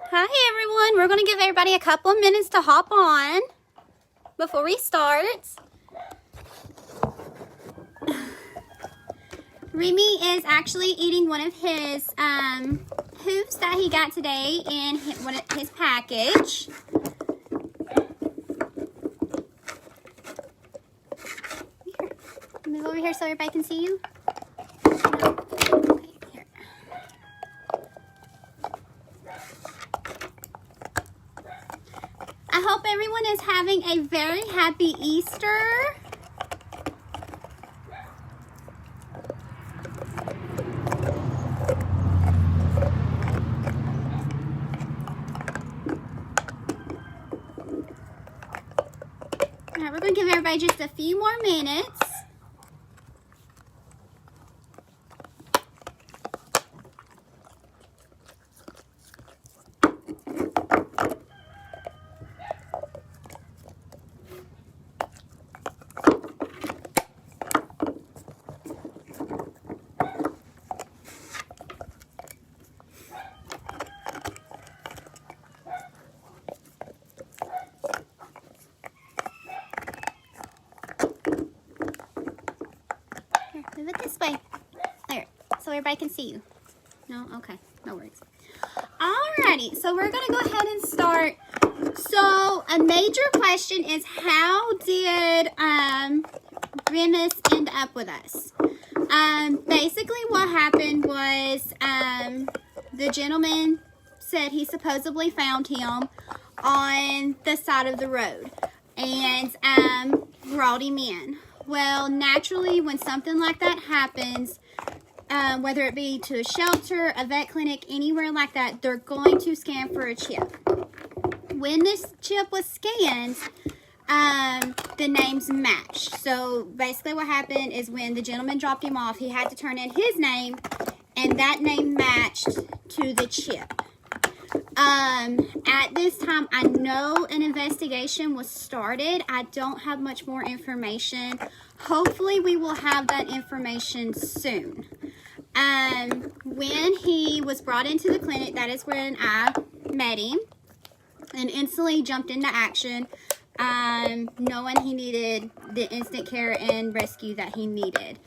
Hi everyone, we're going to give everybody a couple of minutes to hop on before we start. Remy is actually eating one of his hoops that he got today in his package. Here, move over here so everybody can see you. Okay, here. I hope everyone is having a very happy Easter. All right, we're going to give everybody just a few more minutes. Move it this way. There, so everybody can see you. No? Okay, no worries. Alrighty, so we're going to go ahead and start. So, a major question is, how did Remus end up with us? Basically what happened was the gentleman said he supposedly found him on the side of the road and brought him in. Well, naturally, when something like that happens, whether it be to a shelter, a vet clinic, anywhere like that, they're going to scan for a chip. When this chip was scanned, the names matched. So basically what happened is when the gentleman dropped him off, he had to turn in his name, and that name matched to the chip. At this time, I know an investigation was started. I don't have much more information. Hopefully, we will have that information soon. When he was brought into the clinic, that is when I met him and instantly jumped into action, knowing he needed the instant care and rescue that he needed.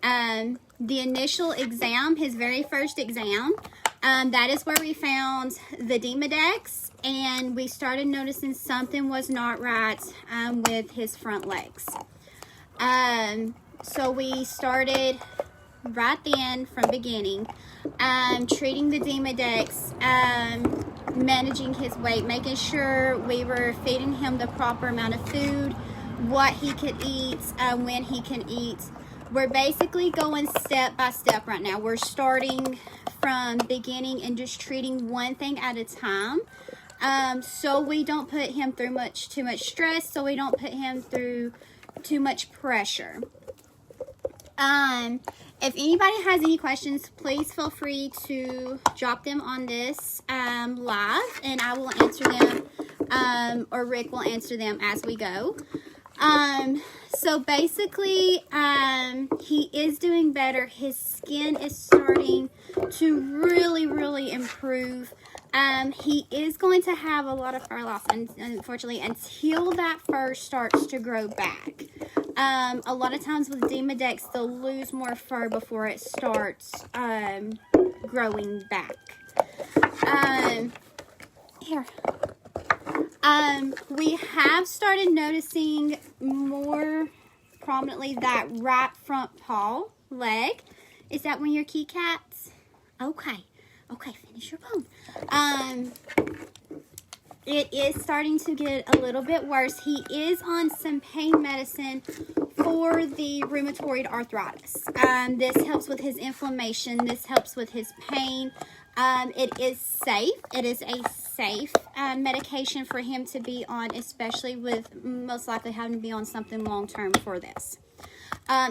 The initial exam, his very first exam, that is where we found the Demodex, and we started noticing something was not right with his front legs. So we started right then from beginning, treating the Demodex, managing his weight, making sure we were feeding him the proper amount of food, what he could eat, when he can eat. We're basically going step by step right now. We're starting from beginning and just treating one thing at a time, so we don't put him through too much stress, so we don't put him through too much pressure. If anybody has any questions, please feel free to drop them on this live, and I will answer them, or Rick will answer them as we go. So basically, he is doing better. His skin is starting to really improve. He is going to have a lot of fur loss, unfortunately, until that fur starts to grow back. A lot of times with Demodex, they'll lose more fur before it starts growing back. Here. We have started noticing more prominently that right front paw leg. Is that one of your key cats? Okay. Okay, finish your bone. It is starting to get a little bit worse. He is on some pain medicine for the rheumatoid arthritis. This helps with his inflammation. This helps with his pain. It is safe. It is a safe medication for him to be on, especially with most likely having to be on something long-term for this.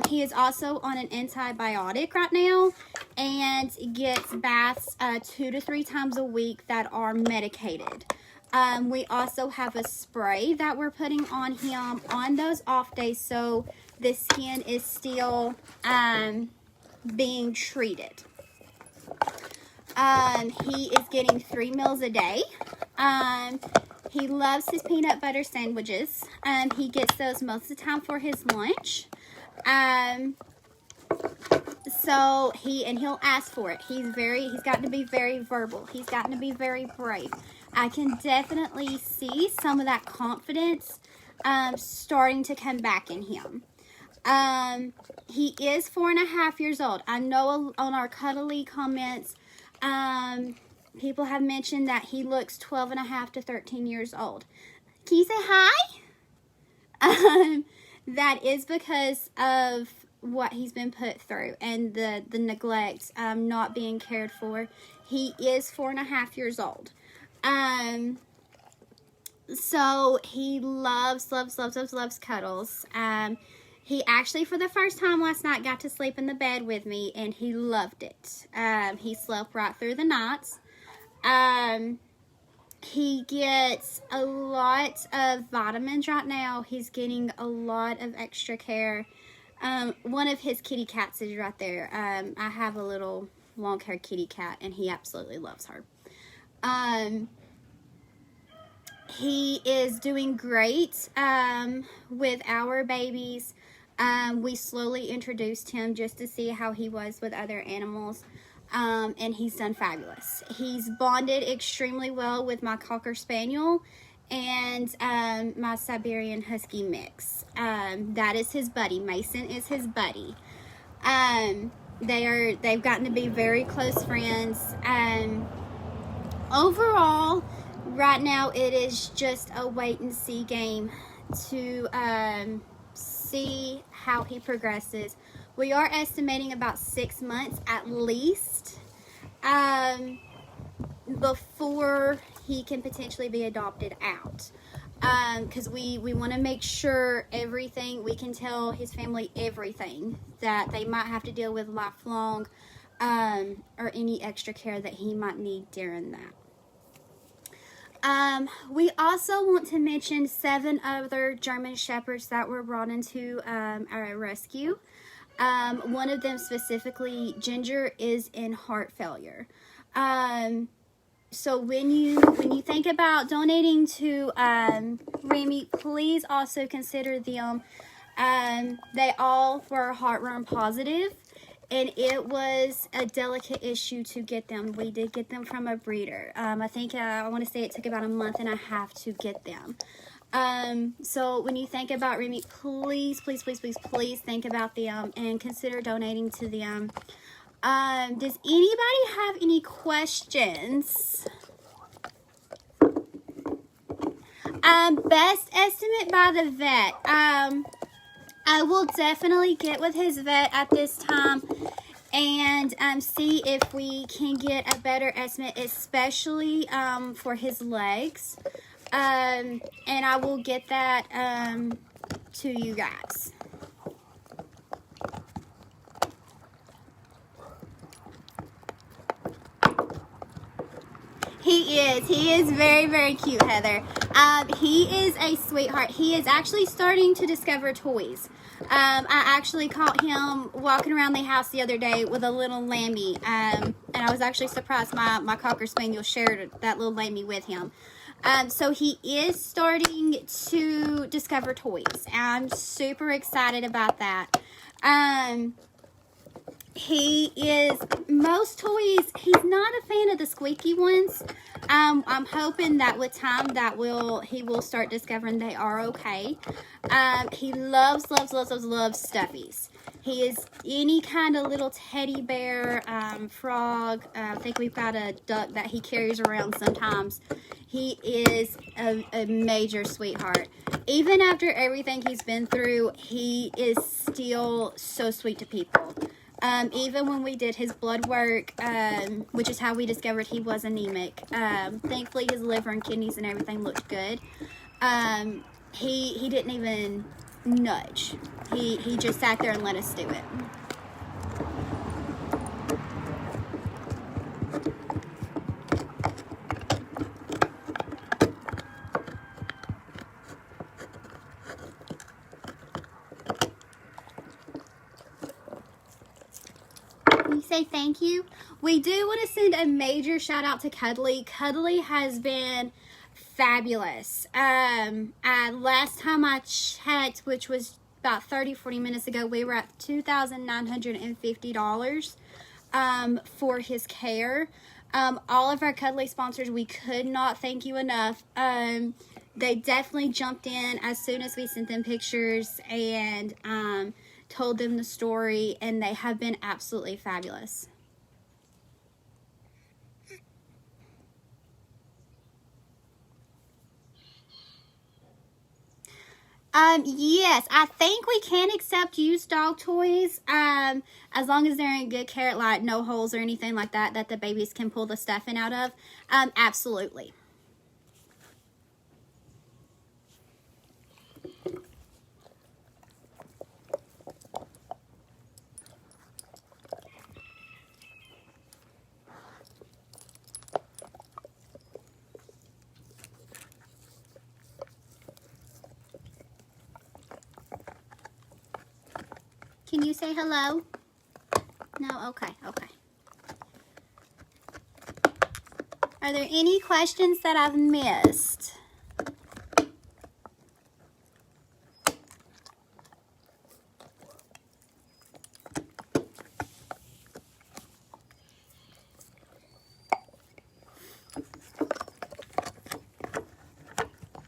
He is also on an antibiotic right now and gets baths 2 to 3 times a week that are medicated. We also have a spray that we're putting on him on those off days, so the skin is still being treated. He is getting 3 meals a day. He loves his peanut butter sandwiches. He gets those most of the time for his lunch. So he'll ask for it. He's gotten to be very verbal. He's gotten to be very brave. I can definitely see some of that confidence starting to come back in him. He is 4.5 years old. I know on our cuddly comments, people have mentioned that he looks 12.5 to 13 years old. Can you say hi? That is because of what he's been put through and the neglect, not being cared for. He is 4.5 years old. So he loves cuddles. He actually, for the first time last night, got to sleep in the bed with me, and he loved it. He slept right through the nights. He gets a lot of vitamins right now. He's getting a lot of extra care. One of his kitty cats is right there. I have a little long-haired kitty cat, and he absolutely loves her. He is doing great with our babies. We slowly introduced him just to see how he was with other animals, and he's done fabulous. He's bonded extremely well with my Cocker Spaniel and my Siberian Husky mix. That is his buddy. Mason is his buddy. They've gotten to be very close friends. Overall, right now it is just a wait and see game to see how he progresses. We are estimating about 6 months at least before he can potentially be adopted out, because we want to make sure everything, we can tell his family everything that they might have to deal with lifelong, or any extra care that he might need during that. We also want to mention 7 other German Shepherds that were brought into our rescue. One of them specifically, Ginger, is in heart failure. So when you think about donating to Remy, please also consider them. They all were heartworm positive, and it was a delicate issue to get them. We did get them from a breeder. I think I want to say it took about 1.5 months to get them. So when you think about Remy, please think about them and consider donating to them. Does anybody have any questions? Best estimate by the vet. I will definitely get with his vet at this time and see if we can get a better estimate, especially for his legs. And I will get that to you guys. He is very, very cute, Heather. He is a sweetheart. He is actually starting to discover toys. I actually caught him walking around the house the other day with a little lammy, and I was actually surprised my Cocker Spaniel shared that little lammy with him. So he is starting to discover toys. I'm super excited about that. He is, most toys, he's not a fan of the squeaky ones. I'm hoping that with time he will start discovering they are okay. He loves stuffies. He is any kind of little teddy bear, frog. I think we've got a duck that he carries around sometimes. He is a major sweetheart. Even after everything he's been through, he is still so sweet to people. Even when we did his blood work, which is how we discovered he was anemic, thankfully his liver and kidneys and everything looked good. He didn't even nudge. He just sat there and let us do it. say thank you, we do want to send a major shout out to Cuddly. Cuddly has been fabulous. Last time I checked, which was about 30-40 minutes ago, we were at $2,950 for his care. All of our Cuddly sponsors, we could not thank you enough. They definitely jumped in as soon as we sent them pictures and told them the story, and they have been absolutely fabulous. Yes, I think we can accept used dog toys, as long as they're in good care, like no holes or anything like that, that the babies can pull the stuffing out of. Absolutely. Can you say hello? No? Okay, okay. Are there any questions that I've missed?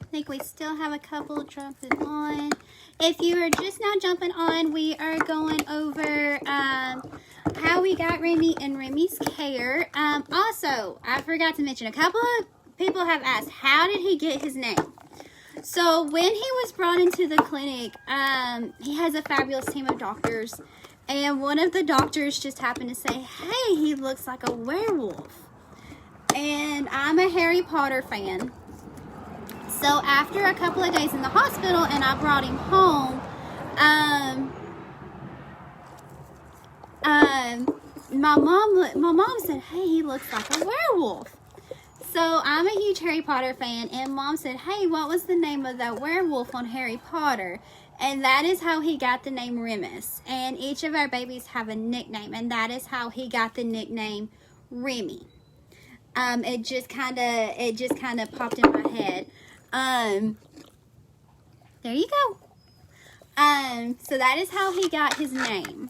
I think we still have a couple jumping on. If you are just now jumping on, we are going over how we got Remy and Remy's care. Also, I forgot to mention, a couple of people have asked, how did he get his name? So when he was brought into the clinic, he has a fabulous team of doctors, and one of the doctors just happened to say, hey, he looks like a werewolf. And I'm a Harry Potter fan. So after a couple of days in the hospital and I brought him home, my mom said, hey, he looks like a werewolf. So I'm a huge Harry Potter fan, and Mom said, hey, what was the name of that werewolf on Harry Potter? And that is how he got the name Remus. And each of our babies have a nickname, and that is how he got the nickname Remy. It just kind of popped in my head. There you go. So that is how he got his name.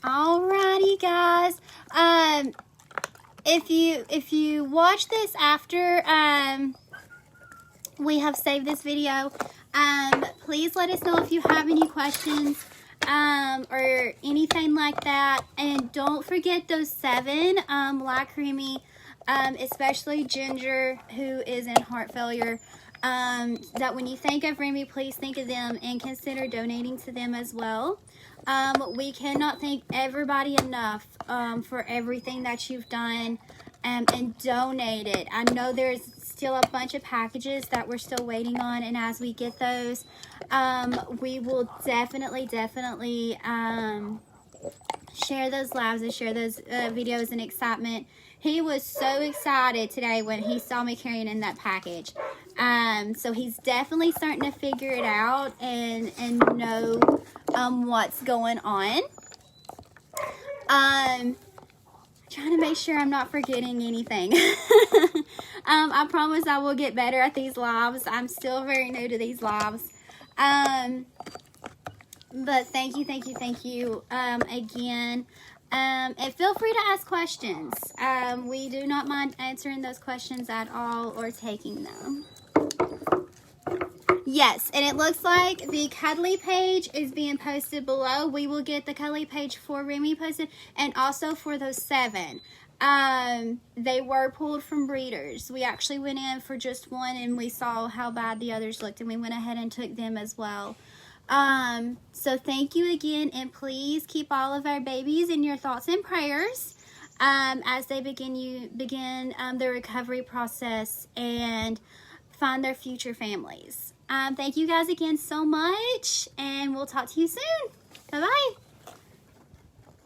Alrighty, guys. If you watch this after we have saved this video, please let us know if you have any questions or anything like that. And don't forget those 7, like Remy, especially Ginger, who is in heart failure. That when you think of Remy, please think of them and consider donating to them as well. We cannot thank everybody enough for everything that you've done and donated. I know there's still a bunch of packages that we're still waiting on, and as we get those, we will definitely share those lives and share those videos and excitement. He was so excited today when he saw me carrying in that package. So he's definitely starting to figure it out and know what's going on. Trying to make sure I'm not forgetting anything. I promise I will get better at these lives. I'm still very new to these lives. But thank you again. And feel free to ask questions. We do not mind answering those questions at all or taking them. Yes, and it looks like the Cuddly page is being posted below. We will get the Cuddly page for Remy posted, and also for those 7. They were pulled from breeders. We actually went in for just one, and we saw how bad the others looked, and we went ahead and took them as well. So thank you again, and please keep all of our babies in your thoughts and prayers as they begin the recovery process and find their future families. Thank you guys again so much, and we'll talk to you soon. Bye-bye.